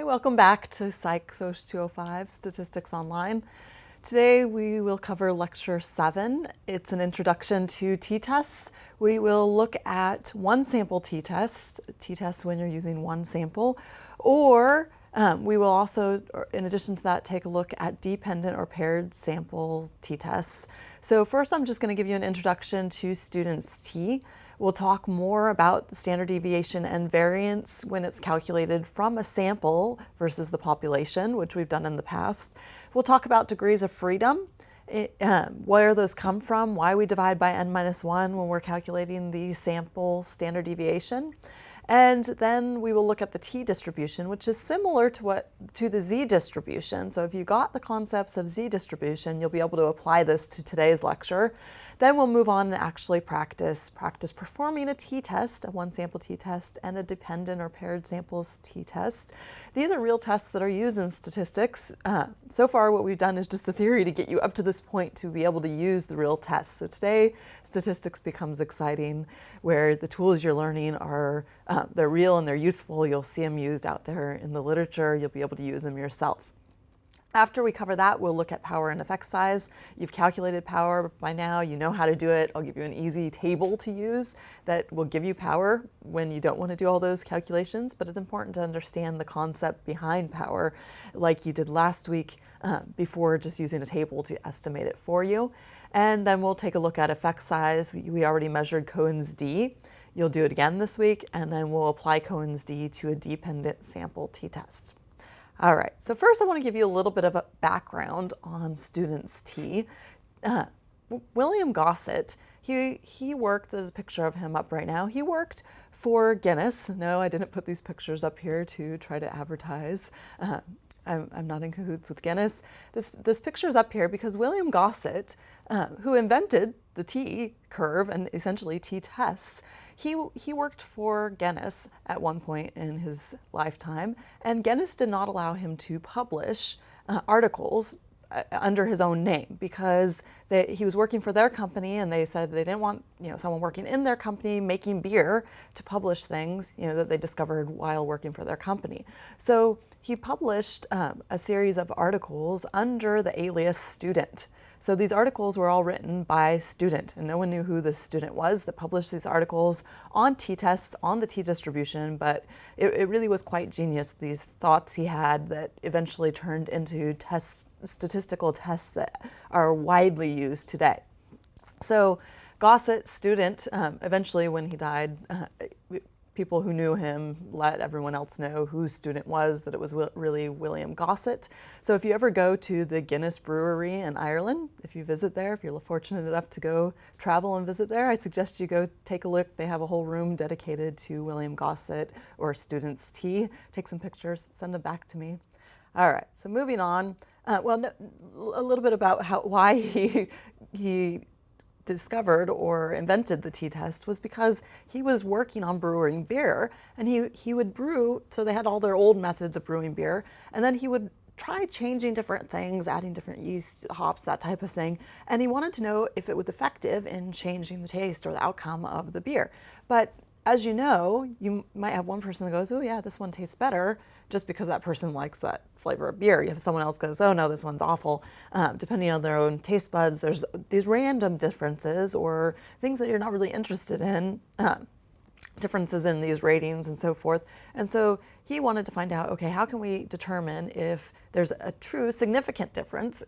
welcome back to Psych Soc 205 Statistics Online. Today we will cover Lecture 7. It's an introduction to t-tests. We will look at one sample t-test when you're using one sample, or we will also, in addition to that, take a look at dependent or paired sample t-tests. So first I'm just going to give you an introduction to students t. We'll talk more about the standard deviation and variance when it's calculated from a sample versus the population, which we've done in the past. We'll talk about degrees of freedom, where those come from, why we divide by n-1 when we're calculating the sample standard deviation. And then we will look at the t-distribution, which is similar to the z-distribution. So if you got the concepts of z-distribution, you'll be able to apply this to today's lecture. Then we'll move on and actually practice performing a t-test, a one-sample t-test, and a dependent or paired samples t-test. These are real tests that are used in statistics. So far, what we've done is just the theory to get you up to this point to be able to use the real tests. So today, statistics becomes exciting, where the tools you're learning are they're real and they're useful. You'll see them used out there in the literature. You'll be able to use them yourself. After we cover that, we'll look at power and effect size. You've calculated power by now. You know how to do it. I'll give you an easy table to use that will give you power when you don't want to do all those calculations, but it's important to understand the concept behind power like you did last week before just using a table to estimate it for you. And then we'll take a look at effect size. We already measured Cohen's d. You'll do it again this week, and then we'll apply Cohen's d to a dependent sample t-test. All right, so first I want to give you a little bit of a background on students t. William Gossett, he worked, there's a picture of him up right now, he worked for Guinness. No, I didn't put these pictures up here to try to advertise. I'm not in cahoots with Guinness. This picture is up here because William Gossett, who invented the t-curve and essentially t-tests, he worked for Guinness at one point in his lifetime, and Guinness did not allow him to publish articles under his own name because he was working for their company, and they said they didn't want someone working in their company making beer to publish things that they discovered while working for their company. So he published a series of articles under the alias Student. So these articles were all written by Student, and no one knew who the student was that published these articles on t-tests, on the t-distribution, but it really was quite genius, these thoughts he had that eventually turned into statistical tests that are widely used today. So Gossett, Student, eventually when he died, people who knew him let everyone else know who Student was, that it was really William Gossett. So if you ever go to the Guinness Brewery in Ireland, if you visit there, if you're fortunate enough to go travel and visit there, I suggest you go take a look. They have a whole room dedicated to William Gossett or Students T. Take some pictures, send them back to me. All right, so moving on. A little bit about why he discovered or invented the t-test was because he was working on brewing beer, and he would brew, so they had all their old methods of brewing beer, and then he would try changing different things, adding different yeast, hops, that type of thing, and he wanted to know if it was effective in changing the taste or the outcome of the beer. But as you know, you might have one person that goes, oh yeah, this one tastes better, just because that person likes that flavor of beer. You have someone else goes, oh no, this one's awful. Depending on their own taste buds, there's these random differences or things that you're not really interested in, differences in these ratings and so forth. And so he wanted to find out, okay, how can we determine if there's a true significant difference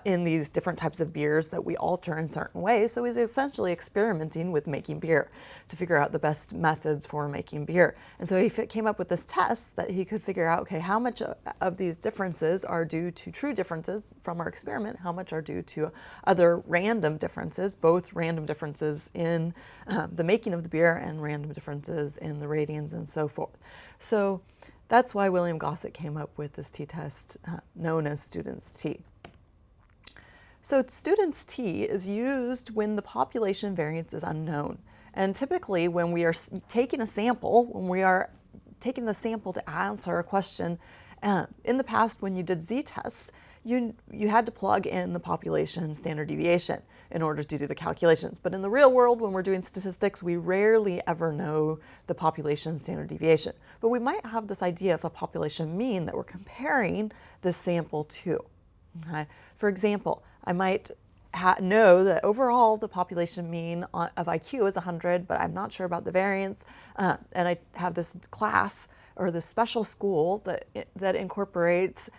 in these different types of beers that we alter in certain ways. So he's essentially experimenting with making beer to figure out the best methods for making beer. And so he came up with this test that he could figure out, okay, how much of these differences are due to true differences from our experiment, how much are due to other random differences, both random differences in the making of the beer and random differences in the ratings and so forth. So that's why William Gossett came up with this t-test known as Students T. So Students T is used when the population variance is unknown. And typically when we are taking a sample, when we are taking the sample to answer a question, in the past when you did z-tests, you had to plug in the population standard deviation in order to do the calculations. But in the real world, when we're doing statistics, we rarely ever know the population standard deviation. But we might have this idea of a population mean that we're comparing this sample to. Okay? For example, I might know that overall the population mean of IQ is 100, but I'm not sure about the variance. And I have this class or this special school that incorporates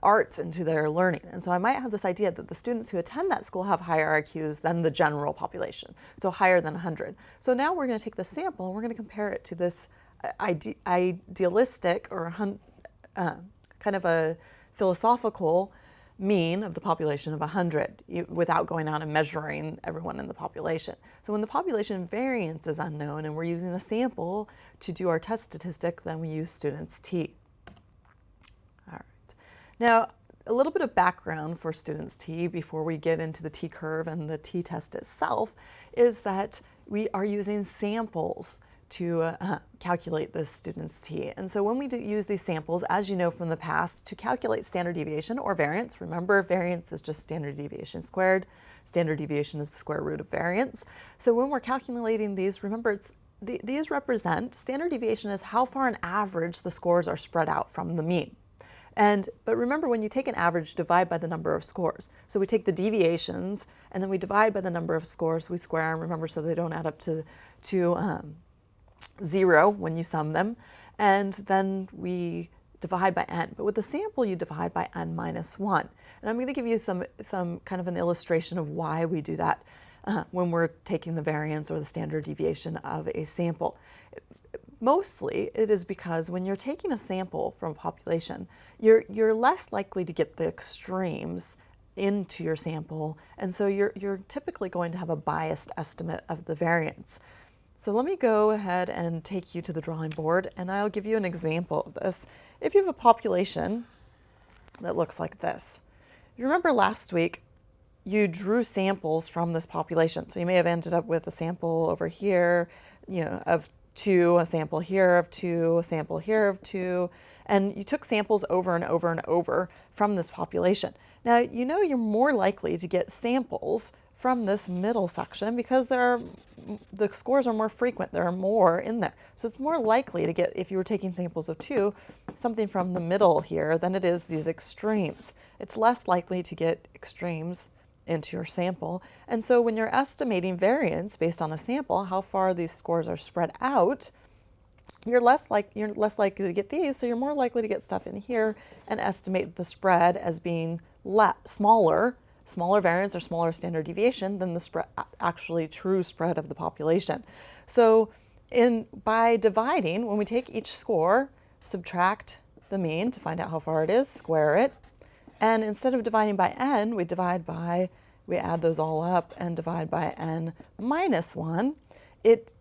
arts into their learning. And so I might have this idea that the students who attend that school have higher IQs than the general population, so higher than 100. So now we're going to take the sample and we're going to compare it to this idealistic or kind of a philosophical mean of the population of 100 without going out and measuring everyone in the population. So when the population variance is unknown and we're using a sample to do our test statistic, then we use students T. All right. Now, a little bit of background for students T before we get into the T curve and the T test itself is that we are using samples to calculate this student's T. And so when we use these samples, as you know from the past, to calculate standard deviation or variance, remember variance is just standard deviation squared, standard deviation is the square root of variance. So when we're calculating these, remember these represent, standard deviation is how far on average the scores are spread out from the mean. But remember, when you take an average, divide by the number of scores. So we take the deviations and then we divide by the number of scores, we square them, remember, so they don't add up to 0 when you sum them, and then we divide by n. But with the sample, you divide by n minus 1. And I'm going to give you some kind of an illustration of why we do that when we're taking the variance or the standard deviation of a sample. Mostly, it is because when you're taking a sample from a population, you're less likely to get the extremes into your sample, and so you're typically going to have a biased estimate of the variance. So let me go ahead and take you to the drawing board and I'll give you an example of this. If you have a population that looks like this, you remember last week you drew samples from this population. So you may have ended up with a sample over here, of 2, a sample here of 2, a sample here of 2, and you took samples over and over and over from this population. Now, you're more likely to get samples from this middle section because the scores are more frequent. There are more in there. So it's more likely to get, if you were taking samples of 2, something from the middle here than it is these extremes. It's less likely to get extremes into your sample. And so when you're estimating variance based on a sample, how far these scores are spread out, you're less likely to get these, so you're more likely to get stuff in here and estimate the spread as being smaller variance or smaller standard deviation than the actually true spread of the population. So by dividing, when we take each score, subtract the mean to find out how far it is, square it, and instead of dividing by n, we add those all up and divide by n minus 1. It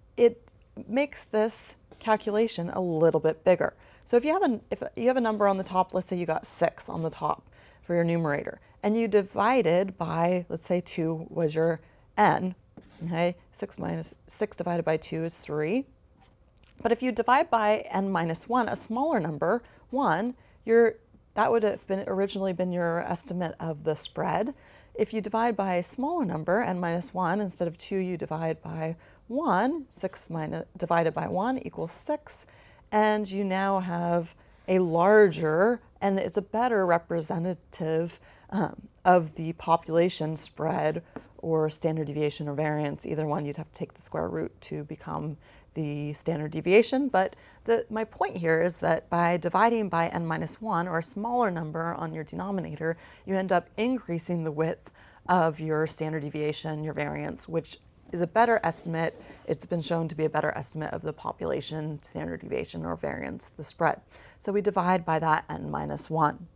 makes this calculation a little bit bigger. So if you have a number on the top, let's say you got 6 on the top for your numerator, and you divided by, let's say 2 was your n, okay? 6 divided by 2 is 3. But if you divide by n minus 1, a smaller number, 1, that would have originally been your estimate of the spread. If you divide by a smaller number, n minus 1, instead of 2, you divide by 1, 6 divided by 1 equals 6, and you now have a larger, and it's a better representative of the population spread or standard deviation or variance. Either one, you'd have to take the square root to become the standard deviation. But my point here is that by dividing by n minus 1 or a smaller number on your denominator, you end up increasing the width of your standard deviation, your variance, which is a better estimate. It's been shown to be a better estimate of the population standard deviation or variance, the spread. So we divide by that n minus 1.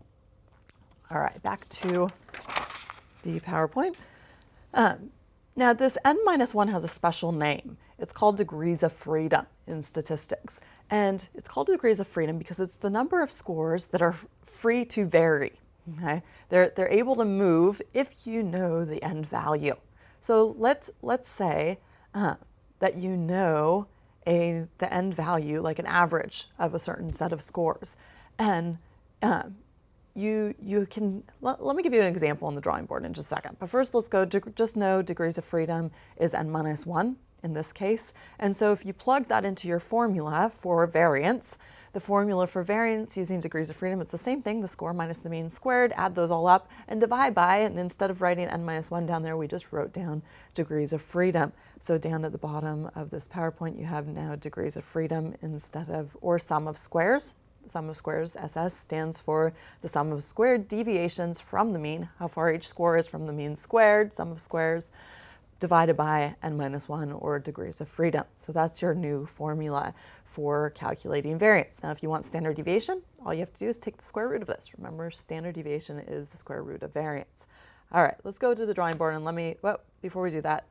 All right, back to the PowerPoint. Now this n minus 1 has a special name. It's called degrees of freedom in statistics. And it's called degrees of freedom because it's the number of scores that are free to vary. Okay? They're able to move if you know the end value. So let's say that you know the end value, like an average of a certain set of scores. And you can, let me give you an example on the drawing board in just a second. But first, let's go, just know degrees of freedom is n minus 1 in this case. And so if you plug that into your formula for variance, the formula for variance using degrees of freedom is the same thing, the score minus the mean squared, add those all up and divide by, and instead of writing n minus 1 down there, we just wrote down degrees of freedom. So down at the bottom of this PowerPoint, you have now degrees of freedom instead of, or sum of squares. The sum of squares, SS, stands for the sum of squared deviations from the mean, how far each score is from the mean squared, sum of squares, divided by n minus 1, or degrees of freedom. So that's your new formula for calculating variance. Now, if you want standard deviation, all you have to do is take the square root of this. Remember, standard deviation is the square root of variance. All right, let's go to the drawing board, and well, before we do that,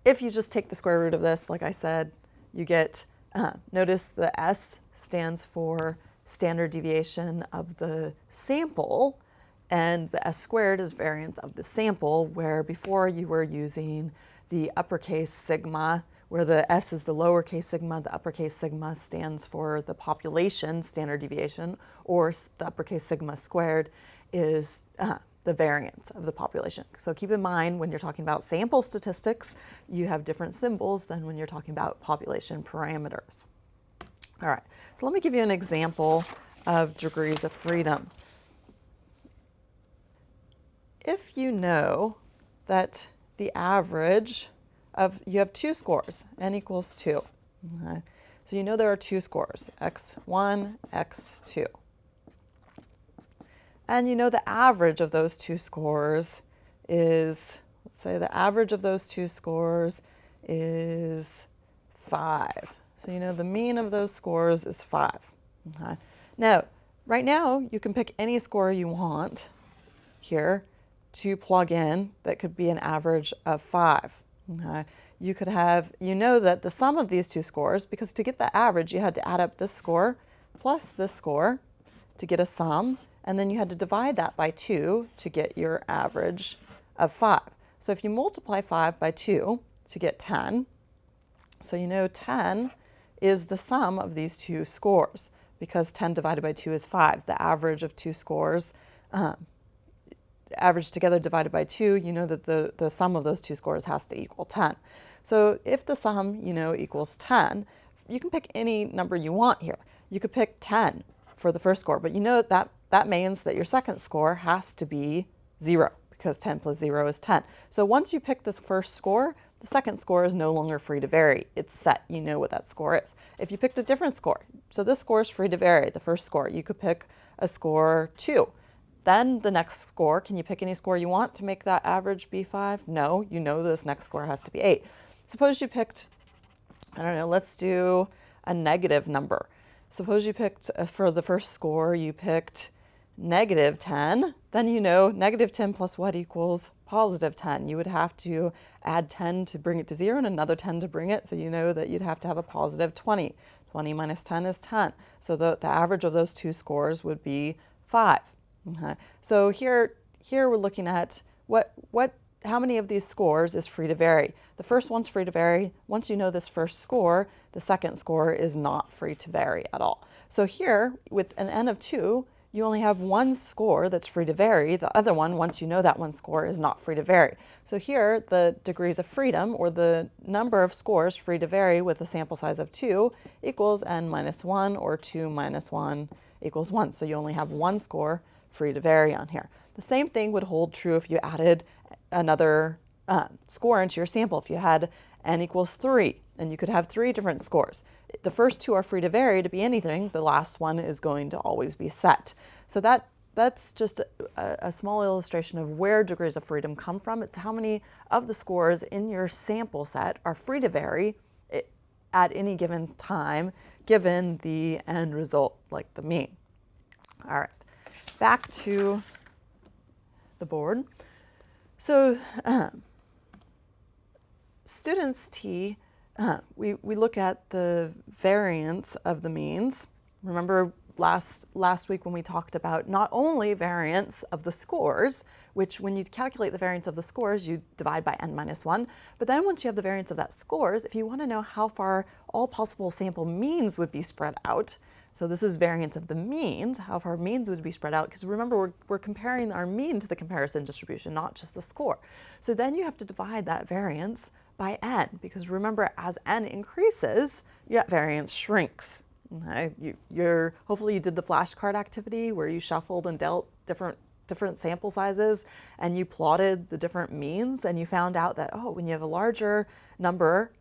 if you just take the square root of this, like I said, you get, notice the S stands for standard deviation of the sample, and the S squared is variance of the sample, where before you were using the uppercase sigma, where the S is the lowercase sigma, the uppercase sigma stands for the population standard deviation, or the uppercase sigma squared is the variance of the population. So keep in mind, when you're talking about sample statistics, you have different symbols than when you're talking about population parameters. All right, so let me give you an example of degrees of freedom. If you know that the average of, you have two scores, n equals 2. Okay. So you know there are two scores, x1, x2. And you know the average of those two scores is, let's say the average of those two scores is 5. So you know the mean of those scores is 5. Okay. Now, right now, you can pick any score you want here to plug in that could be an average of 5. Okay. You could have, you know that the sum of these two scores, because to get the average, you had to add up this score plus this score to get a sum, and then you had to divide that by 2 to get your average of 5. So if you multiply 5 by 2 to get 10, so you know 10 is the sum of these two scores, because 10 divided by 2 is 5. The average of two scores, average together divided by 2, you know that the sum of those two scores has to equal 10. So if the sum, you know, equals 10, you can pick any number you want here. You could pick 10 for the first score, but you know that means that your second score has to be 0, because 10 plus 0 is 10. So once you pick this first score, the second score is no longer free to vary. It's set. You know what that score is. If you picked a different score, so this score is free to vary, the first score, you could pick a score 2. Then the next score, can you pick any score you want to make that average be 5? No, you know this next score has to be 8. Suppose you picked, I don't know, let's do a negative number. Suppose you picked, for the first score, you picked negative 10. Then you know negative 10 plus what equals positive 10. You would have to add 10 to bring it to 0 and another 10 to bring it. So you know that you'd have to have a positive 20. 20 minus 10 is 10. So the average of those two scores would be 5. Okay. So here we're looking at how many of these scores is free to vary. The first one's free to vary. Once you know this first score, the second score is not free to vary at all. So here, with an n of 2, you only have one score that's free to vary. The other one, once you know that one score, is not free to vary. So here, the degrees of freedom, or the number of scores free to vary with a sample size of 2, equals n minus 1, or 2 minus 1 equals 1. So you only have one score free to vary on here. The same thing would hold true if you added another score into your sample. If you had n equals 3, and you could have 3 different scores. The first 2 are free to vary to be anything. The last one is going to always be set. So that's just a small illustration of where degrees of freedom come from. It's how many of the scores in your sample set are free to vary at any given time, given the end result, like the mean. All right, back to the board. So students T, we look at the variance of the means. Remember last week when we talked about not only variance of the scores, which when you calculate the variance of the scores, you divide by n minus 1. But then once you have the variance of that scores, if you want to know how far all possible sample means would be spread out, So this is variance of the means, how far means would be spread out, because remember we're comparing our mean to the comparison distribution, not just the score. So then you have to divide that variance by n, because remember as n increases, your variance shrinks. Okay? Hopefully you did the flashcard activity where you shuffled and dealt different sample sizes and you plotted the different means, and you found out that, oh, when you have a larger number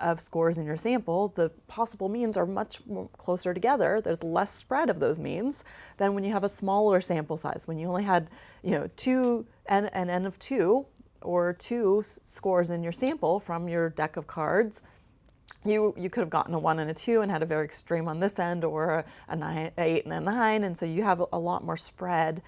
of scores in your sample, the possible means are much more closer together. There's less spread of those means than when you have a smaller sample size. When you only had, an n of 2 or 2 scores in your sample from your deck of cards, you could have gotten a 1 and a 2 and had a very extreme on this end, or an 8 and a 9, and so you have a lot more spread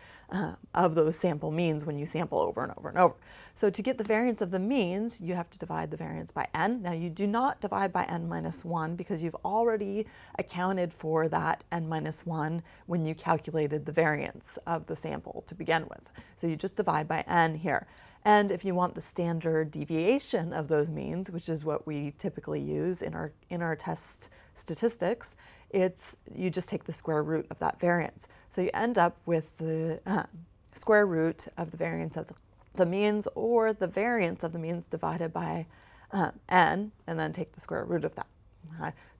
of those sample means when you sample over and over and over. So to get the variance of the means, you have to divide the variance by n. Now you do not divide by n minus 1 because you've already accounted for that n minus 1 when you calculated the variance of the sample to begin with. So you just divide by n here. And if you want the standard deviation of those means, which is what we typically use in our test statistics, you just take the square root of that variance. So you end up with the square root of the variance of the means, or the variance of the means divided by n, and then take the square root of that.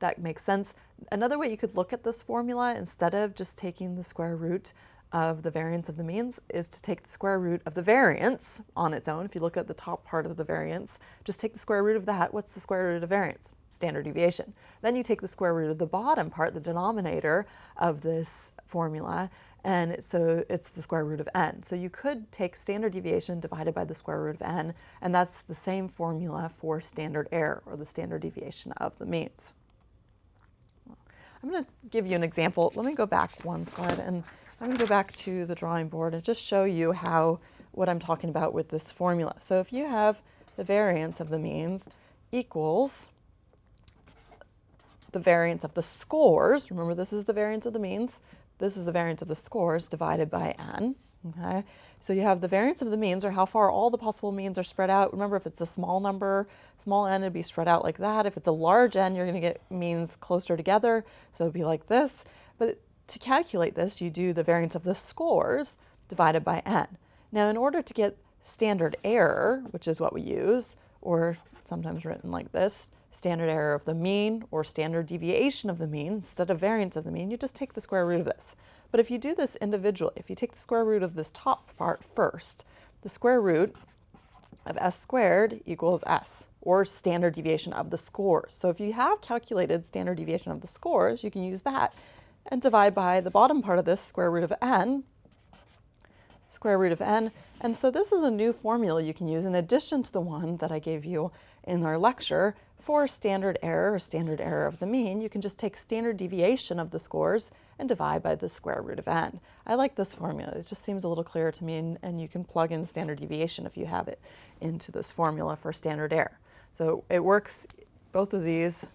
That makes sense. Another way you could look at this formula, instead of just taking the square root of the variance of the means, is to take the square root of the variance on its own. If you look at the top part of the variance, just take the square root of that. What's the square root of variance? Standard deviation. Then you take the square root of the bottom part, the denominator of this formula, and so it's the square root of n. So you could take standard deviation divided by the square root of n, and that's the same formula for standard error, or the standard deviation of the means. I'm going to give you an example. Let me go back one slide, and I'm going to go back to the drawing board and just show you what I'm talking about with this formula. So if you have the variance of the means equals the variance of the scores, remember this is the variance of the means, this is the variance of the scores divided by n. Okay, so you have the variance of the means, or how far all the possible means are spread out. Remember, if it's a small number, small n, it'd be spread out like that. If it's a large n, you're going to get means closer together, so it'd be like this. But to calculate this, you do the variance of the scores divided by n. Now, in order to get standard error, which is what we use, or sometimes written like this, standard error of the mean or standard deviation of the mean, instead of variance of the mean, you just take the square root of this. But if you do this individually, if you take the square root of this top part first, the square root of s squared equals s, or standard deviation of the scores. So if you have calculated standard deviation of the scores, you can use that and divide by the bottom part of this, square root of n, square root of n. And so this is a new formula you can use in addition to the one that I gave you in our lecture for standard error, or standard error of the mean. You can just take standard deviation of the scores and divide by the square root of n. I like this formula. It just seems a little clearer to me, and you can plug in standard deviation if you have it into this formula for standard error. So it works. Both of these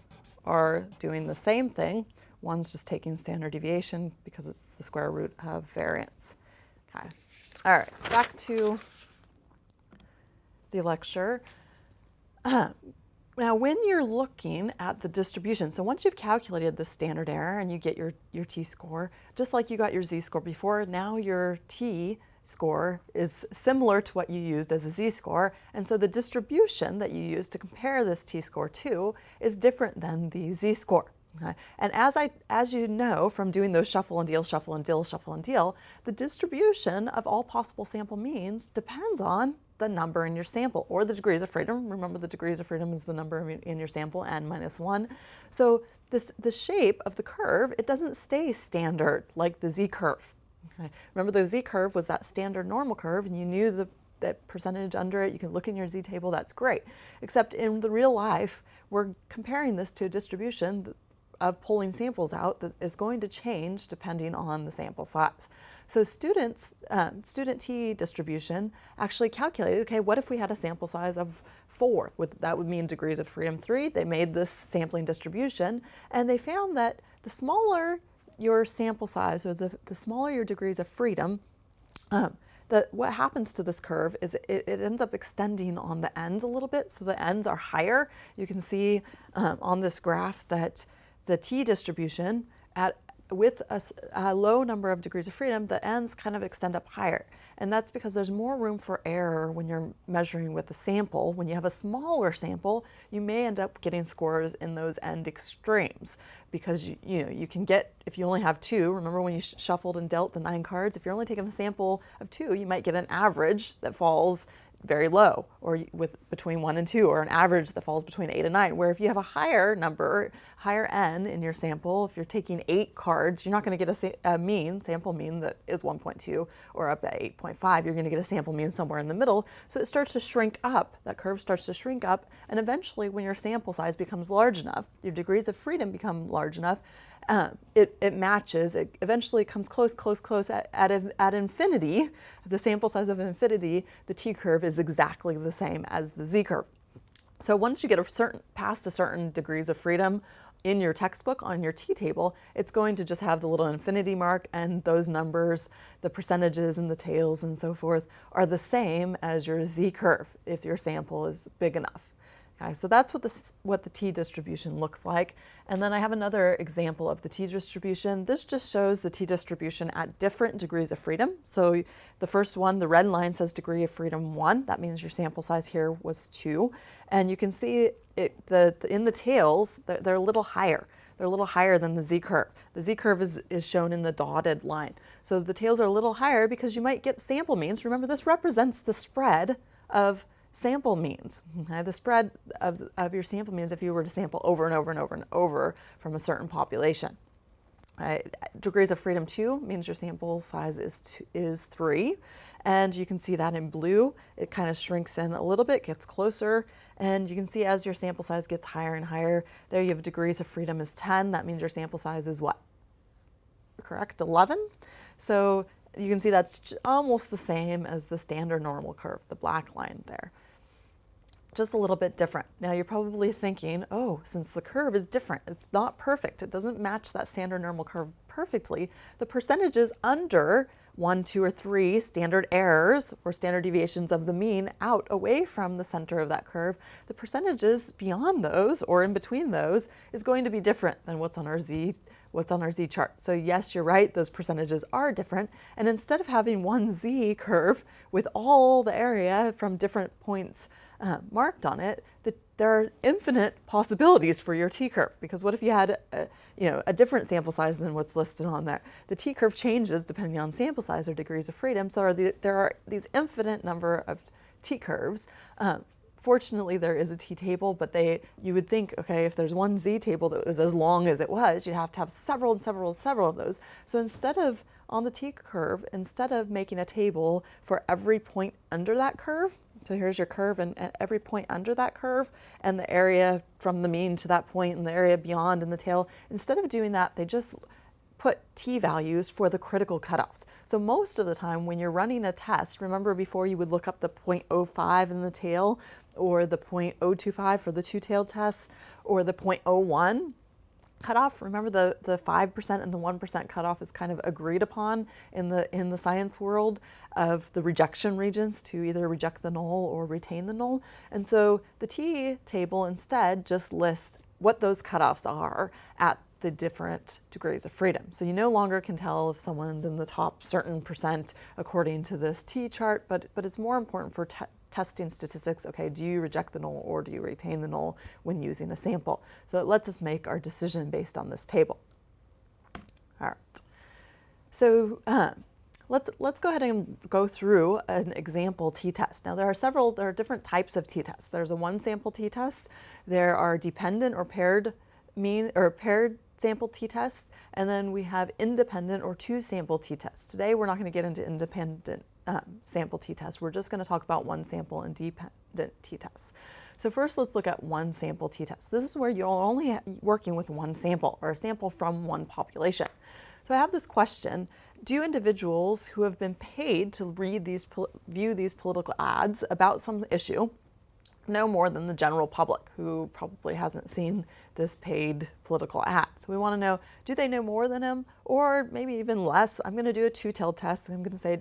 are doing the same thing. One's just taking standard deviation because it's the square root of variance. Okay. All right, back to the lecture. Now, when you're looking at the distribution, so once you've calculated the standard error and you get your t-score, just like you got your z-score before, now your t-score is similar to what you used as a z-score, and so the distribution that you use to compare this t-score to is different than the z-score. Okay. And as you know from doing those shuffle and deal, shuffle and deal, shuffle and deal, the distribution of all possible sample means depends on the number in your sample, or the degrees of freedom. Remember, the degrees of freedom is the number in your sample, n minus 1. So the shape of the curve, it doesn't stay standard like the z-curve. Okay. Remember, the z-curve was that standard normal curve, and you knew that percentage under it. You can look in your z-table, that's great. Except in the real life, we're comparing this to a distribution of pulling samples out that is going to change depending on the sample size. So student t distribution actually calculated, okay, what if we had a sample size of 4? That would mean degrees of freedom 3. They made this sampling distribution, and they found that the smaller your sample size, or the smaller your degrees of freedom, what happens to this curve is it ends up extending on the ends a little bit, so the ends are higher. You can see on this graph that the t distribution with a low number of degrees of freedom, the ends kind of extend up higher. And that's because there's more room for error when you're measuring with a sample. When you have a smaller sample, you may end up getting scores in those end extremes because you can get, if you only have two, remember when you shuffled and dealt the 9 cards, if you're only taking a sample of 2, you might get an average that falls very low, or with between 1 and 2, or an average that falls between 8 and 9. Where if you have a higher number, higher n in your sample, if you're taking 8 cards, you're not going to get a sample mean that is 1.2 or up at 8.5. You're going to get a sample mean somewhere in the middle. So it starts to shrink up. That curve starts to shrink up, and eventually, when your sample size becomes large enough, your degrees of freedom become large enough. It matches, it eventually comes close at infinity, the sample size of infinity, the t-curve is exactly the same as the z-curve. So once you get past a certain degrees of freedom in your textbook on your t-table, it's going to just have the little infinity mark, and those numbers, the percentages and the tails and so forth, are the same as your z-curve if your sample is big enough. Okay, so that's what the t-distribution looks like. And then I have another example of the t-distribution. This just shows the t-distribution at different degrees of freedom. So the first one, the red line says degree of freedom 1. That means your sample size here was 2. And you can see in the tails, they're a little higher. They're a little higher than the z-curve. The z-curve is shown in the dotted line. So the tails are a little higher because you might get sample means. Remember, this represents the spread of sample means. Okay? The spread of your sample means if you were to sample over and over and over and over from a certain population. Degrees of freedom 2 means your sample size is 3, and you can see that in blue. It kind of shrinks in a little bit, gets closer, and you can see as your sample size gets higher and higher, there you have degrees of freedom is 10. That means your sample size is what? Correct, 11. So you can see that's almost the same as the standard normal curve, the black line there. Just a little bit different. Now you're probably thinking, oh, since the curve is different, it's not perfect, it doesn't match that standard normal curve perfectly, the percentages under 1, 2, or 3 standard errors or standard deviations of the mean out away from the center of that curve, the percentages beyond those or in between those is going to be different than what's on our z chart. So yes, you're right, those percentages are different. And instead of having one z curve with all the area from different points marked on it, there are infinite possibilities for your t-curve, because what if you had a different sample size than what's listed on there? The t-curve changes depending on sample size or degrees of freedom, so there are these infinite number of t-curves. Fortunately, there is a t-table, but you would think, okay, if there's one z-table that was as long as it was, you'd have to have several of those. So instead of, on the t-curve, instead of making a table for every point under that curve, so here's your curve and every point under that curve and the area from the mean to that point and the area beyond in the tail, instead of doing that, they just put t-values for the critical cutoffs. So most of the time when you're running a test, remember before you would look up the 0.05 in the tail, or the 0.025 for the two-tailed tests, or the 0.01 cutoff. Remember the 5% and the 1% cutoff is kind of agreed upon in the science world of the rejection regions to either reject the null or retain the null. And so the t-table instead just lists what those cutoffs are at the different degrees of freedom. So you no longer can tell if someone's in the top certain percent according to this t-chart, but it's more important for testing statistics. Okay, do you reject the null or do you retain the null when using a sample? So it lets us make our decision based on this table. All right. So let's go ahead and go through an example t-test. Now there are different types of t-tests. There's a one sample t-test. There are dependent or paired sample t-tests, and then we have independent or two sample t-tests. Today we're not going to get into independent sample t-tests. We're just going to talk about one sample and dependent t-tests. So first let's look at one sample t-test. This is where you're only working with one sample, or a sample from one population. So I have this question: do individuals who have been paid to view these political ads about some issue know more than the general public, who probably hasn't seen this paid political ad? So we want to know, do they know more than him, or maybe even less? I'm going to do a two-tailed test, and I'm going to say,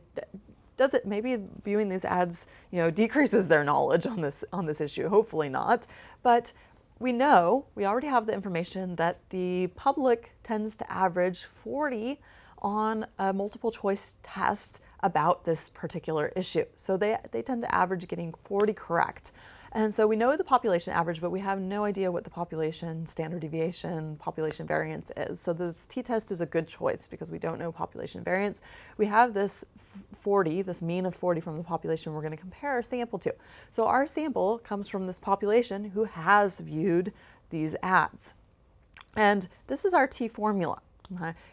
does it, maybe viewing these ads, decreases their knowledge on this issue? Hopefully not. But we know, we already have the information that the public tends to average 40 on a multiple choice test about this particular issue. So they tend to average getting 40 correct. And so we know the population average, but we have no idea what the population standard deviation, population variance is. So this t-test is a good choice because we don't know population variance. We have this 40, this mean of 40 from the population we're going to compare our sample to. So our sample comes from this population who has viewed these ads. And this is our T formula.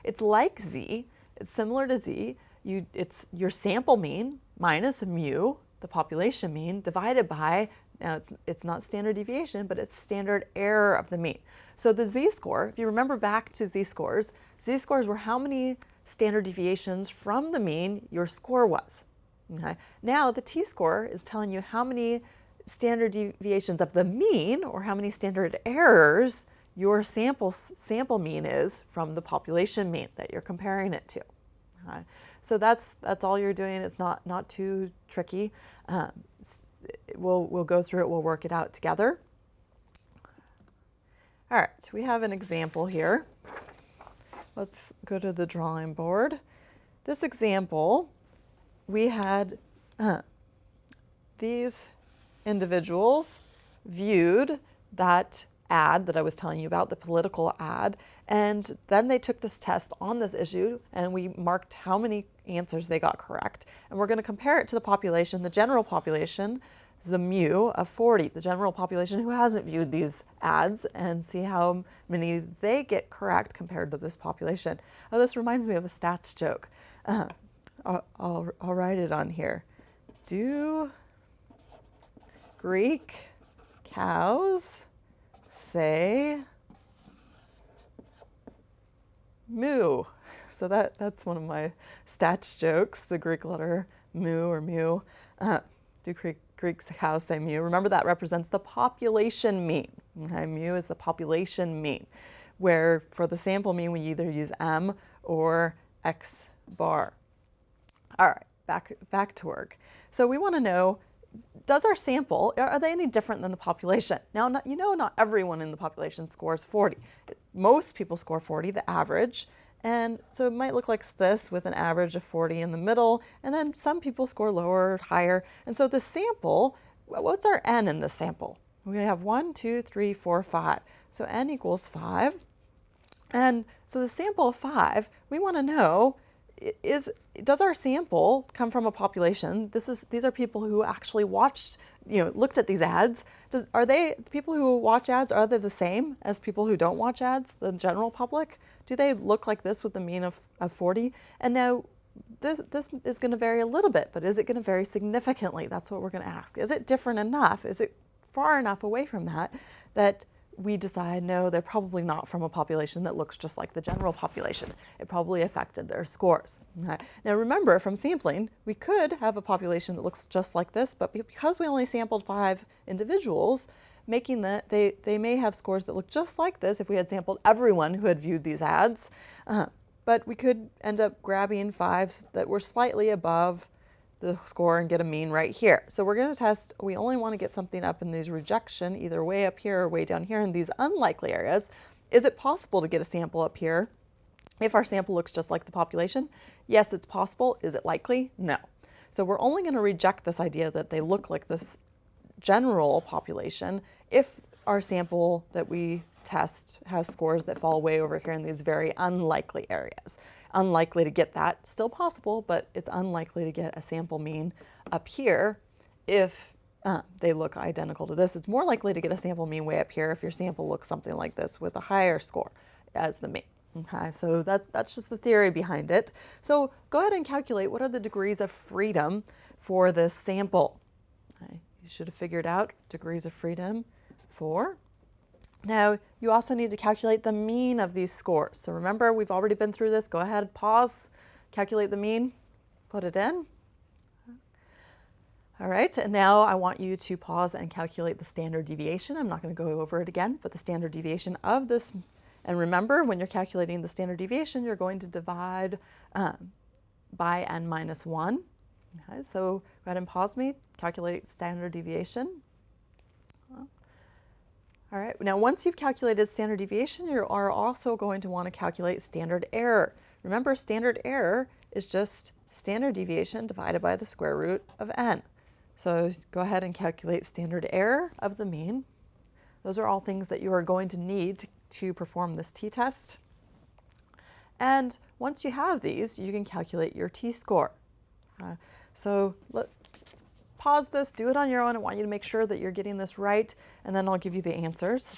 It's like Z, it's similar to Z. It's your sample mean minus mu, the population mean, divided by, now it's not standard deviation, but it's standard error of the mean. So the Z-score, if you remember back to Z-scores were how many standard deviations from the mean your score was. Okay? Now the T-score is telling you how many standard deviations of the mean, or how many standard errors your sample mean is from the population mean that you're comparing it to. Okay? So that's all you're doing. It's not too tricky. We'll go through it. We'll work it out together. All right, we have an example here. Let's go to the drawing board. This example, we had these individuals viewed that ad that I was telling you about, the political ad, and then they took this test on this issue and we marked how many answers they got correct. And we're going to compare it to the population. The general population is the mu of 40, the general population who hasn't viewed these ads, and see how many they get correct compared to this population. Oh, this reminds me of a stats joke. I'll write it on here. Do Greek cows say moo? So that's one of my stats jokes, the Greek letter mu or mu. Do Greek cows say mu? Remember, that represents the population mean. Okay? Mu is the population mean, where for the sample mean we either use m or x bar. All right, back to work. So we want to know, does our sample, are they any different than the population? Now, not everyone in the population scores 40. Most people score 40, the average. And so it might look like this with an average of 40 in the middle, and then some people score lower or higher. And so the sample, what's our n in this sample? We have 1, 2, 3, 4, 5. So n equals 5. And so the sample of 5, we want to know, does our sample come from a population? These are people who actually watched, looked at these ads. Are they, people who watch ads, are they the same as people who don't watch ads, the general public? Do they look like this with a mean of 40? And now this is going to vary a little bit, but is it going to vary significantly? That's what we're going to ask. Is it different enough? Is it far enough away from that we decide, no, they're probably not from a population that looks just like the general population. It probably affected their scores. Okay. Now remember, from sampling, we could have a population that looks just like this, but because we only sampled 5 individuals, making that they may have scores that look just like this if we had sampled everyone who had viewed these ads. But we could end up grabbing 5 that were slightly above the score and get a mean right here. So we're going to test, we only want to get something up in these rejection, either way up here or way down here in these unlikely areas. Is it possible to get a sample up here if our sample looks just like the population? Yes, it's possible. Is it likely? No. So we're only going to reject this idea that they look like this general population if our sample that we test has scores that fall way over here in these very unlikely areas. Unlikely to get that, still possible, but it's unlikely to get a sample mean up here if they look identical to this. It's more likely to get a sample mean way up here if your sample looks something like this with a higher score as the mean. Okay, so that's just the theory behind it. So go ahead and calculate what are the degrees of freedom for this sample. Okay, you should have figured out degrees of freedom for. Now, you also need to calculate the mean of these scores. So remember, we've already been through this. Go ahead, pause, calculate the mean, put it in. All right, and now I want you to pause and calculate the standard deviation. I'm not going to go over it again, but the standard deviation of this. And remember, when you're calculating the standard deviation, you're going to divide by n minus 1. Okay, so go ahead and pause me, calculate standard deviation. All right, now once you've calculated standard deviation, you are also going to want to calculate standard error. Remember, standard error is just standard deviation divided by the square root of n. So go ahead and calculate standard error of the mean. Those are all things that you are going to need to perform this t-test. And once you have these, you can calculate your t-score. Pause this, do it on your own. I want you to make sure that you're getting this right, and then I'll give you the answers.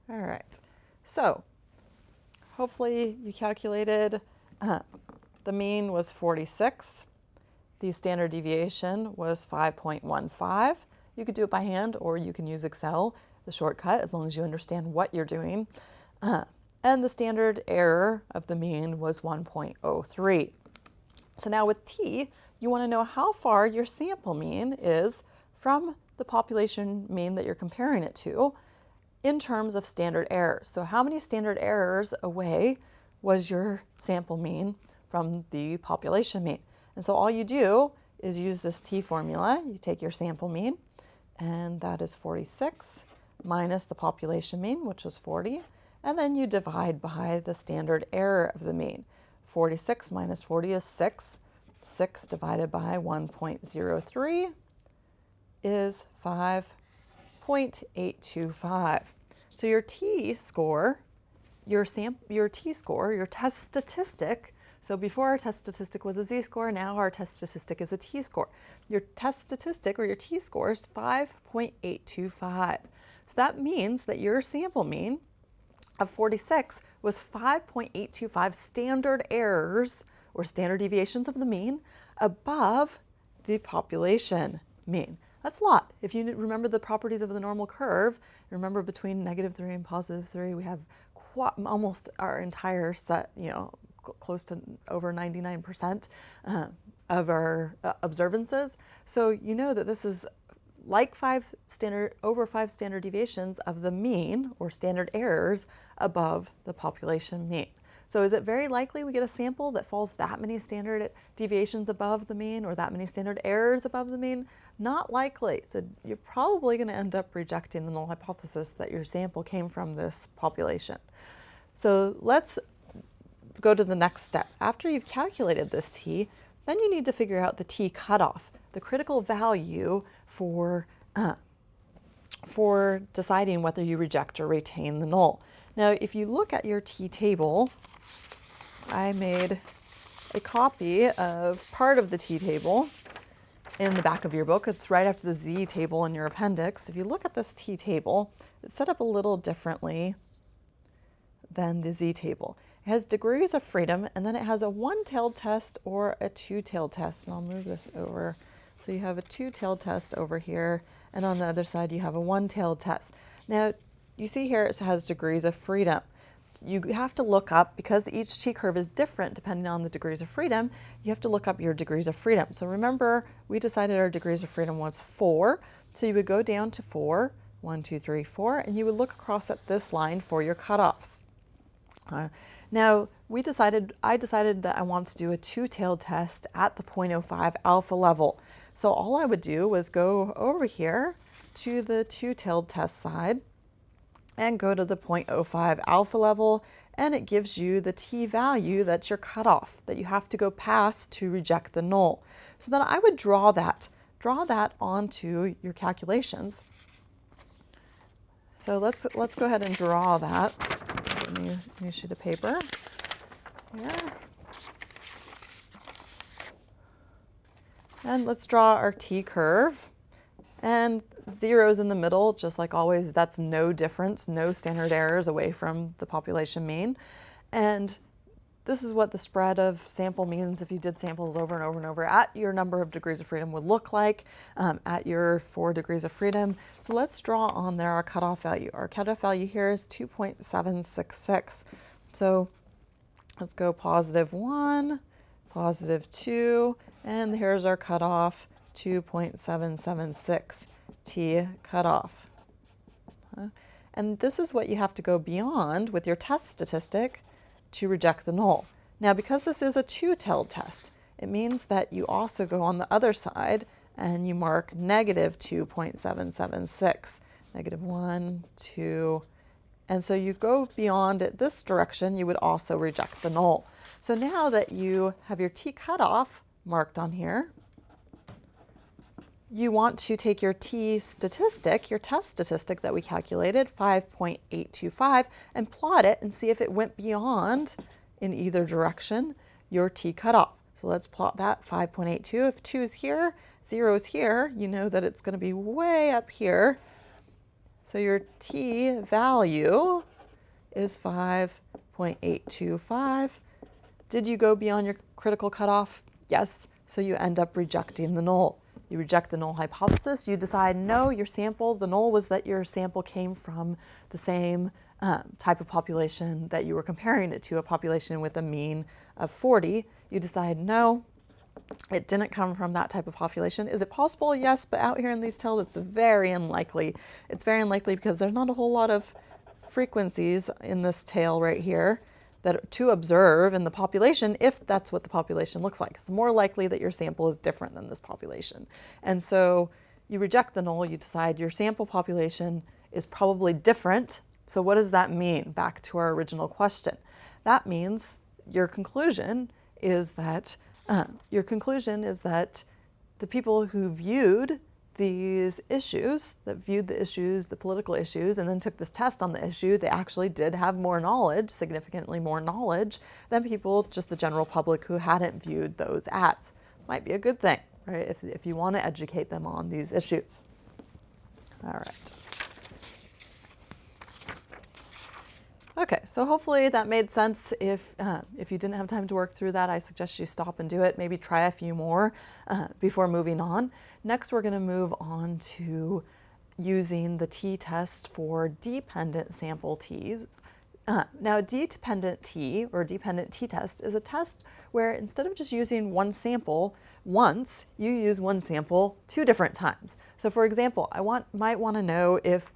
All right, so hopefully you calculated the mean was 46. The standard deviation was 5.15. You could do it by hand, or you can use Excel, the shortcut, as long as you understand what you're doing. And the standard error of the mean was 1.03. So now with t, you want to know how far your sample mean is from the population mean that you're comparing it to in terms of standard errors. So how many standard errors away was your sample mean from the population mean? And so all you do is use this t formula. You take your sample mean, and that is 46 minus the population mean, which was 40. And then you divide by the standard error of the mean. 46 minus 40 is 6. 6 divided by 1.03 is 5.825. So your t-score, your t-score, your test statistic, so before our test statistic was a z-score, now our test statistic is a t-score. Your test statistic, or your t-score, is 5.825. So that means that your sample mean of 46 was 5.825 standard errors, or standard deviations of the mean, above the population mean. That's a lot. If you remember the properties of the normal curve, remember between -3 and +3, we have almost our entire set, close to over 99% of our observances. So you know that this is like over 5 standard deviations of the mean, or standard errors, above the population mean. So is it very likely we get a sample that falls that many standard deviations above the mean, or that many standard errors above the mean? Not likely. So you're probably going to end up rejecting the null hypothesis that your sample came from this population. So let's go to the next step. After you've calculated this t, then you need to figure out the t cutoff, the critical value for deciding whether you reject or retain the null. Now, if you look at your t table, I made a copy of part of the t table in the back of your book. It's right after the z table in your appendix. If you look at this t table, it's set up a little differently than the z table. It has degrees of freedom, and then it has a one-tailed test or a two-tailed test. And I'll move this over. So you have a two-tailed test over here, and on the other side you have a one-tailed test. Now, you see here it has degrees of freedom. You have to look up, because each t-curve is different depending on the degrees of freedom, you have to look up your degrees of freedom. So remember, we decided our degrees of freedom was 4. So you would go down to 4, 1, 2, 3, 4, and you would look across at this line for your cutoffs. Now, I decided that I want to do a two-tailed test at the 0.05 alpha level. So all I would do was go over here to the two-tailed test side and go to the 0.05 alpha level, and it gives you the t-value that's your cutoff that you have to go past to reject the null. So then I would draw that onto your calculations. So let's go ahead and draw that. New sheet of paper here. And let's draw our t-curve. And 0's in the middle, just like always. That's no difference, no standard errors away from the population mean. And this is what the spread of sample means if you did samples over and over and over at your number of degrees of freedom would look like at your 4 degrees of freedom. So let's draw on there our cutoff value. Our cutoff value here is 2.766. So let's go +1, +2, and here's our cutoff, 2.776 t cutoff. And this is what you have to go beyond with your test statistic to reject the null. Now, because this is a two-tailed test, it means that you also go on the other side and you mark negative 2.776, negative 1, 2, and so you go beyond it this direction, you would also reject the null. So now that you have your t cutoff marked on here, you want to take your t statistic, your test statistic that we calculated, 5.825, and plot it and see if it went beyond, in either direction, your t cutoff. So let's plot that, 5.82. If 2 is here, 0 is here, you know that it's going to be way up here. So your t value is 5.825. Did you go beyond your critical cutoff? Yes. So you end up rejecting the null. You reject the null hypothesis. You decide, no, your sample, the null was that your sample came from the same type of population that you were comparing it to, a population with a mean of 40. You decide, no, it didn't come from that type of population. Is it possible? Yes, but out here in these tails, it's very unlikely. It's very unlikely because there's not a whole lot of frequencies in this tail right here that to observe in the population if that's what the population looks like. It's more likely that your sample is different than this population. And so you reject the null, you decide your sample population is probably different. So what does that mean? Back to our original question. That means your conclusion is that the people who viewed these issues, the political issues, and then took this test on the issue, they actually did have more knowledge, significantly more knowledge, than people, just the general public, who hadn't viewed those ads. Might be a good thing, right, if you want to educate them on these issues. All right. Okay, so hopefully that made sense. If you didn't have time to work through that, I suggest you stop and do it. Maybe try a few more before moving on. Next, we're going to move on to using the t-test for dependent sample t's. Now, dependent t, or dependent t-test, is a test where instead of just using one sample once, you use one sample 2 different times. So for example, might want to know if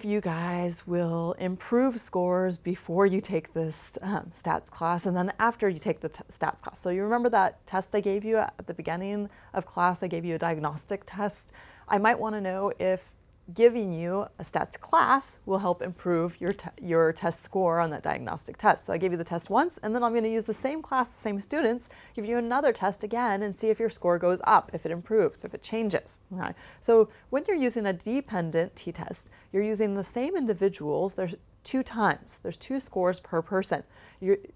you guys will improve scores before you take this stats class and then after you take the stats class. So you remember that test I gave you at the beginning of class, I gave you a diagnostic test. I might want to know if giving you a stats class will help improve your test score on that diagnostic test. So I gave you the test once, and then I'm going to use the same class, the same students, give you another test again and see if your score goes up, if it improves, if it changes. Okay. So when you're using a dependent t-test, you're using the same individuals. There's 2 times. There's 2 scores per person.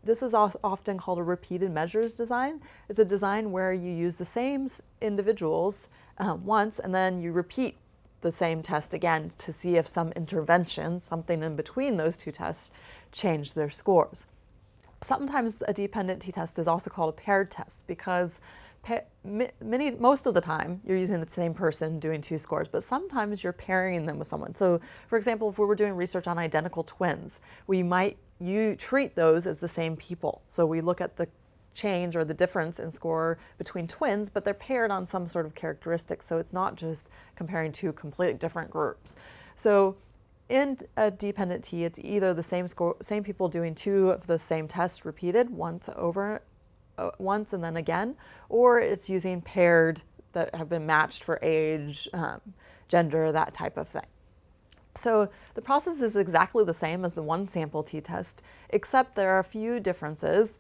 This is often called a repeated measures design. It's a design where you use the same individuals once, and then you repeat the same test again to see if some intervention, something in between those 2 tests, changed their scores. Sometimes a dependent t-test is also called a paired test because most of the time you're using the same person doing 2 scores, but sometimes you're pairing them with someone. So for example, if we were doing research on identical twins, you treat those as the same people. So we look at the change or the difference in score between twins, but they're paired on some sort of characteristic. So it's not just comparing 2 completely different groups. So in a dependent T, it's either the same people doing 2 of the same tests repeated once and then again, or it's using paired that have been matched for age, gender, that type of thing. So the process is exactly the same as the one sample t-test, except there are a few differences.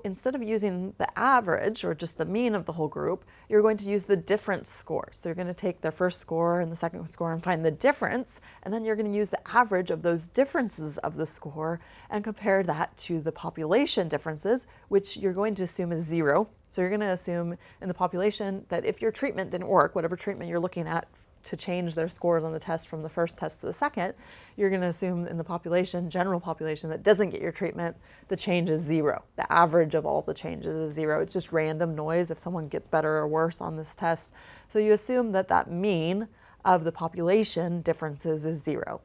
Instead of using the average or just the mean of the whole group, you're going to use the difference score. So you're going to take their first score and the second score and find the difference, and then you're going to use the average of those differences of the score and compare that to the population differences, which you're going to assume is 0. So you're going to assume in the population that if your treatment didn't work, whatever treatment you're looking at to change their scores on the test from the first test to the second, you're going to assume in the population, general population that doesn't get your treatment, the change is 0. The average of all the changes is 0. It's just random noise if someone gets better or worse on this test. So you assume that that mean of the population differences is 0.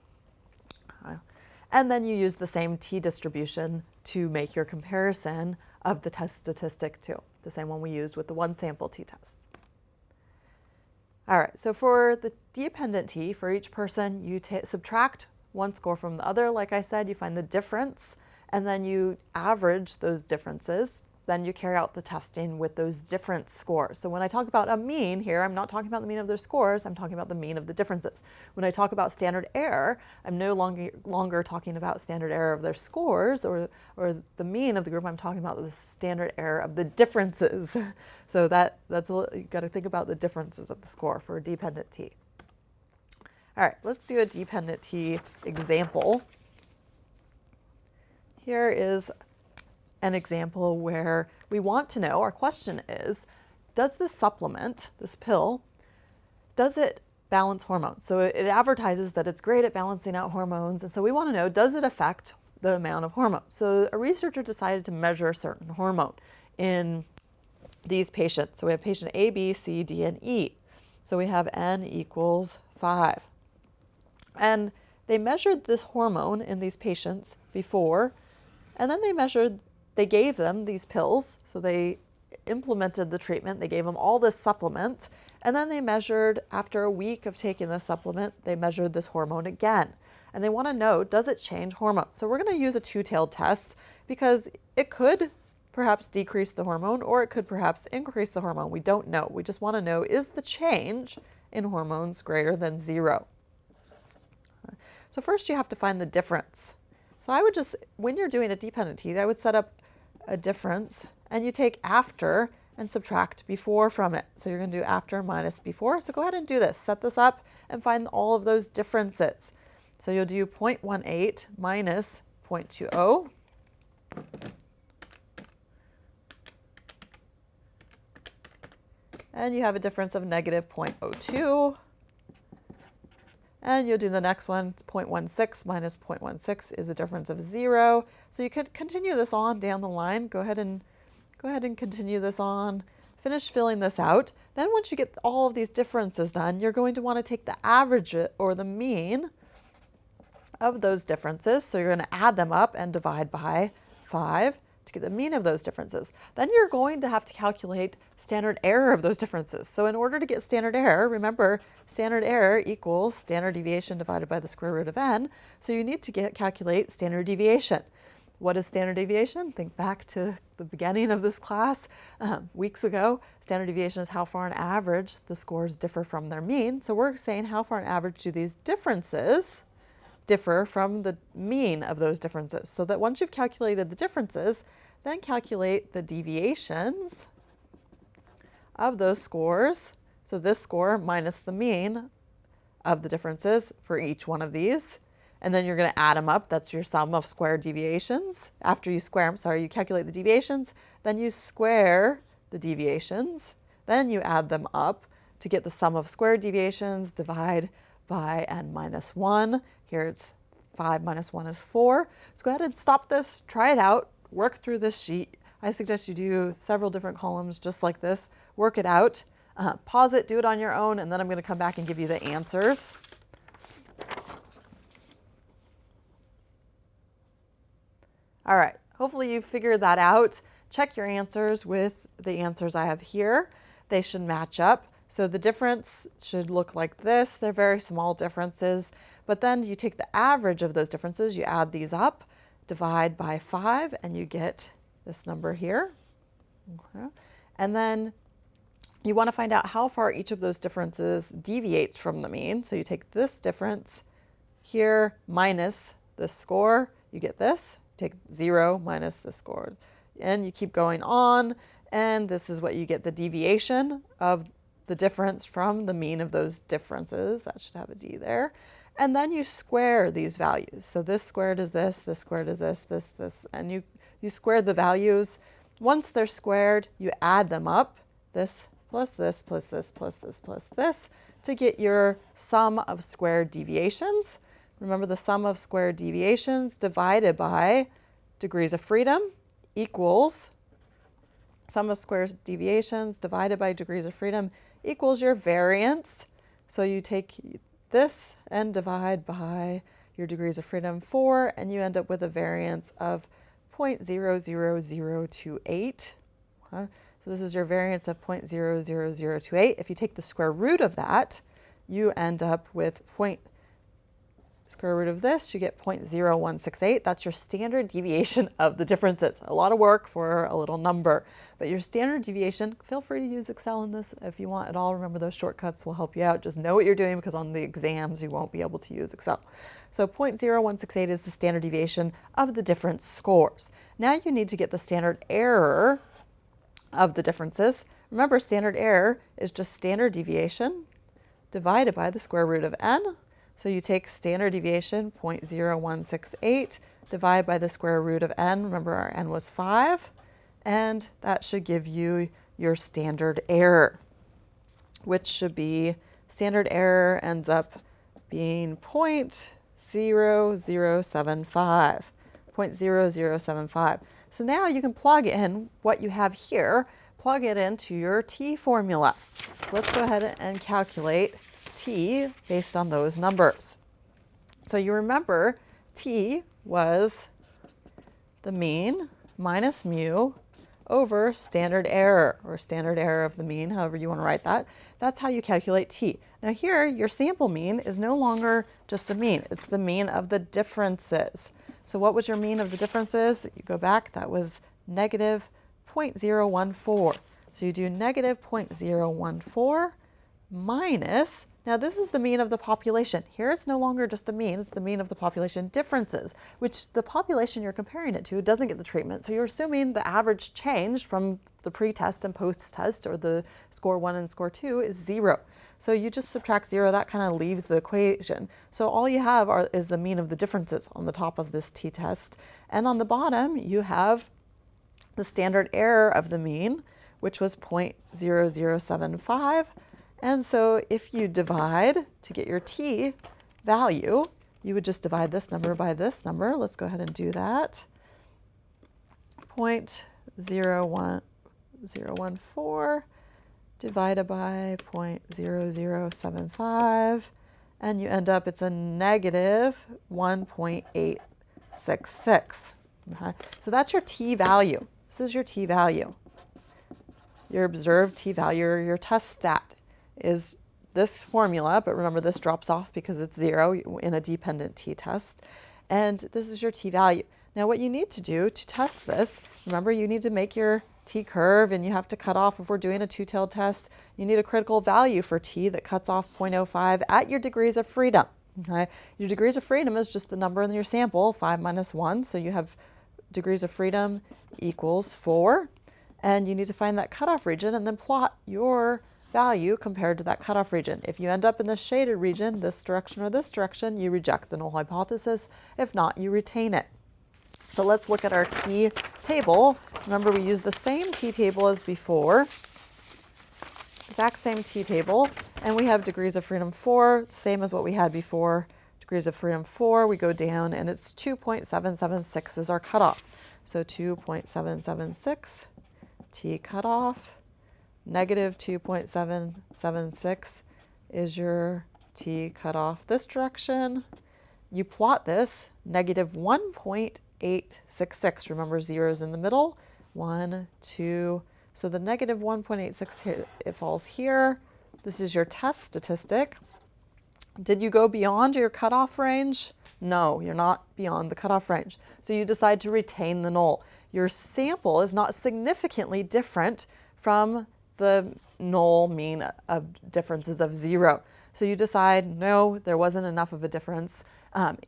And then you use the same t-distribution to make your comparison of the test statistic too, the same one we used with the one sample t-test. All right, so for the dependent t, for each person, you subtract one score from the other. Like I said, you find the difference, and then you average those differences. then you carry out the testing with those different scores. So when I talk about a mean here, I'm not talking about the mean of their scores, I'm talking about the mean of the differences. When I talk about standard error, I'm no longer talking about standard error of their scores or the mean of the group, I'm talking about the standard error of the differences. So you got to think about the differences of the score for a dependent t. All right, let's do a dependent t example. Here is an example where we want to know, our question is, does this supplement, this pill, does it balance hormones? So it advertises that it's great at balancing out hormones, and so we want to know, does it affect the amount of hormones? So a researcher decided to measure a certain hormone in these patients. So we have patient A, B, C, D, and E. So we have N equals 5. And they measured this hormone in these patients before, and then they gave them these pills. So they implemented the treatment, they gave them all this supplement, and then they measured, after a week of taking the supplement, they measured this hormone again. And they want to know, does it change hormones? So we're going to use a two-tailed test because it could perhaps decrease the hormone or it could perhaps increase the hormone. We don't know. We just want to know, is the change in hormones greater than 0? So first you have to find the difference. So I would just, when you're doing a dependent t, I would set up a difference and you take after and subtract before from it. So you're going to do after minus before. So go ahead and do this. Set this up and find all of those differences. So you'll do 0.18 minus 0.20. And you have a difference of negative 0.02. And you'll do the next one, 0.16 minus 0.16 is a difference of 0. So you could continue this on down the line. Go ahead and continue this on. Finish filling this out. Then once you get all of these differences done, you're going to want to take the average or the mean of those differences. So you're going to add them up and divide by 5 to get the mean of those differences. Then you're going to have to calculate standard error of those differences. So in order to get standard error, remember, standard error equals standard deviation divided by the square root of n. So you need to calculate standard deviation. What is standard deviation? Think back to the beginning of this class weeks ago. Standard deviation is how far on average the scores differ from their mean. So we're saying how far on average do these differences differ from the mean of those differences. So that once you've calculated the differences, then calculate the deviations of those scores. So this score minus the mean of the differences for each one of these. And then you're going to add them up. That's your sum of squared deviations. After you square them, you calculate the deviations, then you square the deviations, then you add them up to get the sum of squared deviations, divide by n minus 1. Here it's 5 minus 1 is 4. So go ahead and stop this, try it out, work through this sheet. I suggest you do several different columns just like this, work it out, pause it, do it on your own, and then I'm going to come back and give you the answers. All right, hopefully you figured that out. Check your answers with the answers I have here. They should match up. So the difference should look like this. They're very small differences, but then you take the average of those differences, you add these up, divide by 5, and you get this number here. Okay. And then you want to find out how far each of those differences deviates from the mean. So you take this difference here minus this score, you get this. Take 0 minus the score, and you keep going on, and this is what you get, the deviation of the difference from the mean of those differences. That should have a D there. And then you square these values. So this squared is this squared is this, and you square the values. Once they're squared, you add them up, this plus this plus this plus this plus this, to get your sum of squared deviations. Remember, the sum of squared deviations divided by degrees of freedom equals sum of squared deviations divided by degrees of freedom equals your variance. So you take this and divide by your degrees of freedom 4, and you end up with a variance of 0.00028. So this is your variance of 0.00028. If you take the square root of that, you end up with square root of this, you get 0.0168. That's your standard deviation of the differences. A lot of work for a little number, but your standard deviation, feel free to use Excel in this if you want at all. Remember, those shortcuts will help you out. Just know what you're doing, because on the exams you won't be able to use Excel. So 0.0168 is the standard deviation of the different scores. Now you need to get the standard error of the differences. Remember, standard error is just standard deviation divided by the square root of n. So you take standard deviation, 0.0168, divide by the square root of n. Remember, our n was 5. And that should give you your standard error, which should be, standard error ends up being 0.0075. 0.0075. So now you can plug in what you have here, plug it into your t formula. Let's go ahead and calculate t based on those numbers. So you remember t was the mean minus mu over standard error, or standard error of the mean, however you want to write that. That's how you calculate t. Now here, your sample mean is no longer just a mean. It's the mean of the differences. So what was your mean of the differences? You go back, that was negative 0.014. So you do negative 0.014 minus, now this is the mean of the population. Here it's no longer just a mean, it's the mean of the population differences, which the population you're comparing it to doesn't get the treatment. So you're assuming the average change from the pre-test and post-test, or the score 1 and score 2, is 0. So you just subtract 0, that kind of leaves the equation. So all you have is the mean of the differences on the top of this t-test. And on the bottom, you have the standard error of the mean, which was 0.0075. And so if you divide to get your t value, you would just divide this number by this number. Let's go ahead and do that. 0.014 divided by 0.0075, and you end up, it's a negative 1.866. Okay. So that's your t value. This is your t value. Your observed t value, or your test stat, is this formula, but remember this drops off because it's 0 in a dependent t-test. And this is your t-value. Now what you need to do to test this, remember you need to make your t-curve, and you have to cut off, if we're doing a two-tailed test, you need a critical value for t that cuts off 0.05 at your degrees of freedom. Okay? Your degrees of freedom is just the number in your sample, 5 minus 1, so you have degrees of freedom equals 4, and you need to find that cutoff region and then plot your value compared to that cutoff region. If you end up in the shaded region, this direction or this direction, you reject the null hypothesis. If not, you retain it. So let's look at our t table. Remember, we used the same t table as before, exact same t table, and we have degrees of freedom 4, same as what we had before. Degrees of freedom 4, we go down, and it's 2.776 is our cutoff. So 2.776 t cutoff. Negative 2.776 is your t cutoff this direction. You plot this, negative 1.866. Remember, 0 is in the middle. 1, 2. So the negative 1.86, it falls here. This is your test statistic. Did you go beyond your cutoff range? No, you're not beyond the cutoff range. So you decide to retain the null. Your sample is not significantly different from the null mean of differences of 0. So you decide, no, there wasn't enough of a difference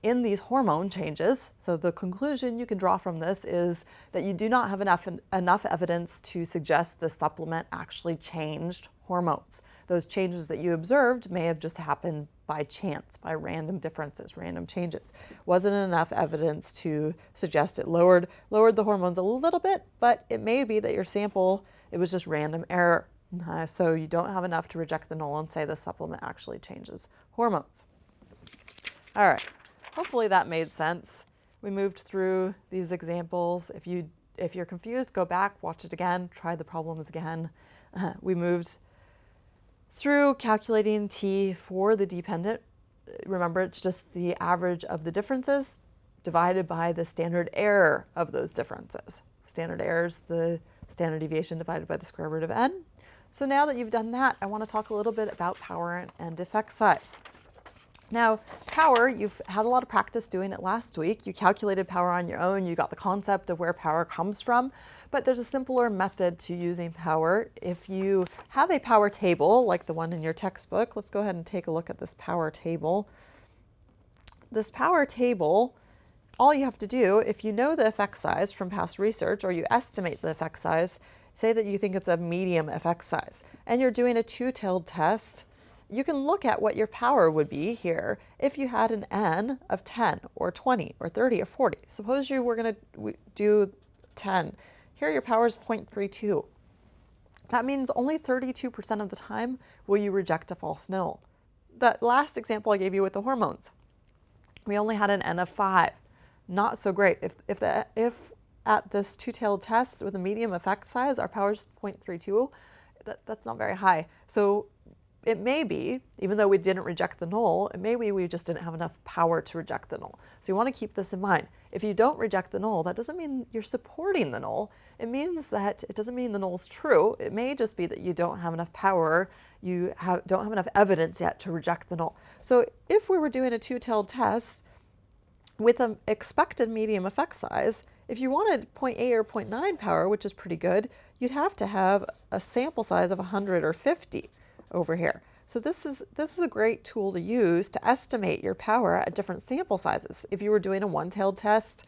in these hormone changes. So the conclusion you can draw from this is that you do not have enough evidence to suggest the supplement actually changed hormones. Those changes that you observed may have just happened by chance, by random differences, random changes. Wasn't enough evidence to suggest it lowered the hormones a little bit, but it may be that your sample, it was just random error. So you don't have enough to reject the null and say the supplement actually changes hormones. All right, hopefully that made sense. We moved through these examples. If you're confused, go back, watch it again, try the problems again. We moved through calculating t for the dependent. Remember, it's just the average of the differences divided by the standard error of those differences. Standard error is the standard deviation divided by the square root of n. So now that you've done that, I want to talk a little bit about power and effect size. Now, power, you've had a lot of practice doing it last week. You calculated power on your own. You got the concept of where power comes from. But there's a simpler method to using power. If you have a power table, like the one in your textbook, let's go ahead and take a look at this power table. This power table, all you have to do, if you know the effect size from past research, or you estimate the effect size, say that you think it's a medium effect size, and you're doing a two-tailed test, you can look at what your power would be here if you had an n of 10 or 20 or 30 or 40. Suppose you were going to do 10. Here your power is 0.32. That means only 32% of the time will you reject a false null. That last example I gave you with the hormones, we only had an n of 5. Not so great. If at this two-tailed test with a medium effect size, our power is 0.32, that's not very high. So it may be, even though we didn't reject the null, it may be we just didn't have enough power to reject the null. So you want to keep this in mind. If you don't reject the null, that doesn't mean you're supporting the null. It means that it doesn't mean the null is true. It may just be that you don't have enough power, don't have enough evidence yet to reject the null. So if we were doing a two-tailed test with an expected medium effect size, if you wanted 0.8 or 0.9 power, which is pretty good, you'd have to have a sample size of 100 or 50 over here. So this is a great tool to use to estimate your power at different sample sizes. If you were doing a one-tailed test,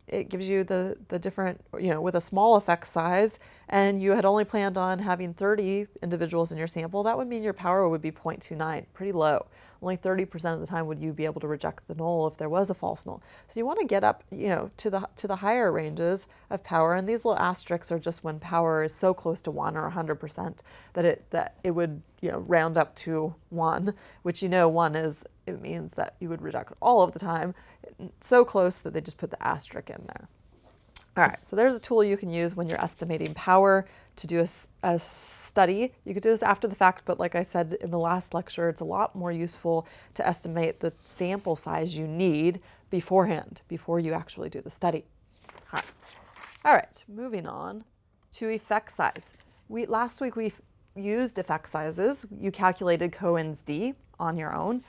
it gives you the different, with a small effect size, and you had only planned on having 30 individuals in your sample, that would mean your power would be 0.29, pretty low. Only 30% of the time would you be able to reject the null if there was a false null. So you want to get up, to the higher ranges of power, and these little asterisks are just when power is so close to 1 or 100% that it would round up to 1, which 1 is, it means that you would reject all of the time, so close that they just put the asterisk in there. All right, so there's a tool you can use when you're estimating power to do a study. You could do this after the fact, but like I said in the last lecture, it's a lot more useful to estimate the sample size you need beforehand, before you actually do the study. All right, moving on to effect size. Last week we used effect sizes. You calculated Cohen's d on your own.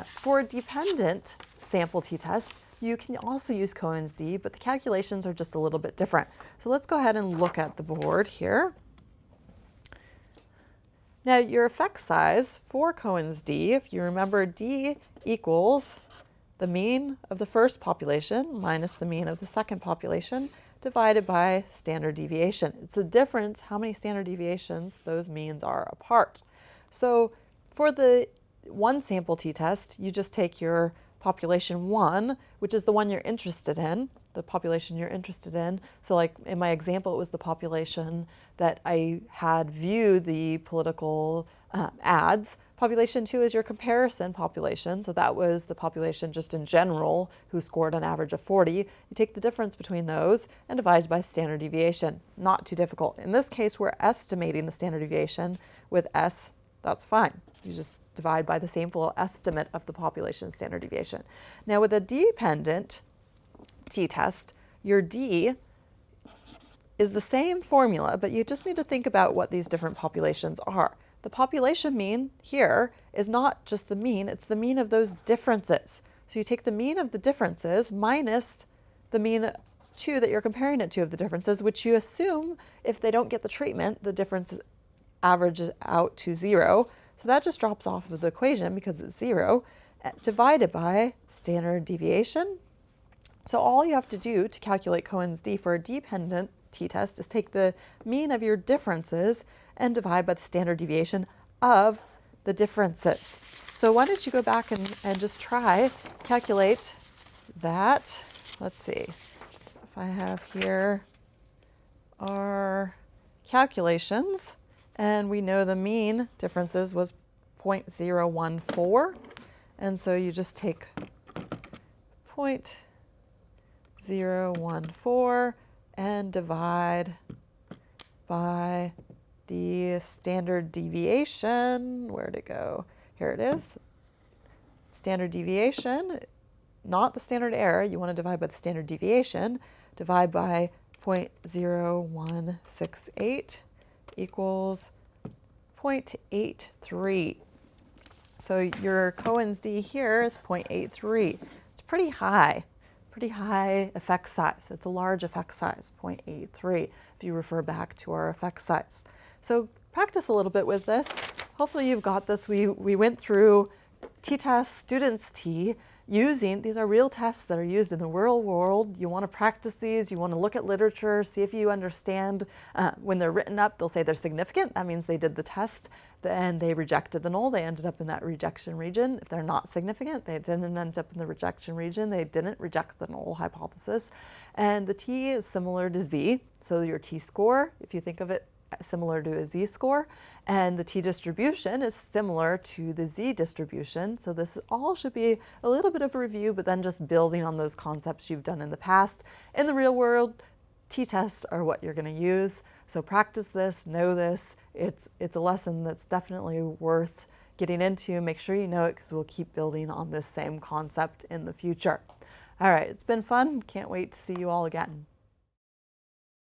For a dependent sample t-test, you can also use Cohen's d, but the calculations are just a little bit different. So let's go ahead and look at the board here. Now your effect size for Cohen's d, if you remember, d equals the mean of the first population minus the mean of the second population divided by standard deviation. It's the difference how many standard deviations those means are apart. So for the one sample t-test, you just take your population 1, which is the one you're interested in, the population you're interested in. So like in my example, it was the population that I had viewed the political ads. Population 2 is your comparison population. So that was the population just in general who scored an average of 40. You take the difference between those and divide by standard deviation. Not too difficult. In this case, we're estimating the standard deviation with S. That's fine. You just divide by the sample estimate of the population standard deviation. Now with a dependent t-test, your d is the same formula, but you just need to think about what these different populations are. The population mean here is not just the mean, it's the mean of those differences. So you take the mean of the differences minus the mean 2 that you're comparing it to of the differences, which you assume if they don't get the treatment, the difference averages out to 0. So that just drops off of the equation because it's 0, divided by standard deviation. So all you have to do to calculate Cohen's d for a dependent t-test is take the mean of your differences and divide by the standard deviation of the differences. So why don't you go back and just calculate that. Let's see. If I have here our calculations, and we know the mean differences was 0.014. And so you just take 0.014 and divide by the standard deviation. Where'd it go? Here it is. Standard deviation, not the standard error. You want to divide by the standard deviation. Divide by 0.0168 equals 0.83. So your Cohen's d here is 0.83. It's pretty high effect size. It's a large effect size, 0.83, if you refer back to our effect size. So practice a little bit with this. Hopefully you've got this. We went through t-tests, students t, these are real tests that are used in the real world. You want to practice these. You want to look at literature, see if you understand. When they're written up, they'll say they're significant. That means they did the test and they rejected the null. They ended up in that rejection region. If they're not significant, they didn't end up in the rejection region. They didn't reject the null hypothesis. And the t is similar to z. So your t-score, if you think of it similar to a z-score, and the t-distribution is similar to the z-distribution. So this all should be a little bit of a review, but then just building on those concepts you've done in the past. In the real world, t-tests are what you're going to use. So practice this, know this. It's a lesson that's definitely worth getting into. Make sure you know it, because we'll keep building on this same concept in the future. All right, it's been fun. Can't wait to see you all again.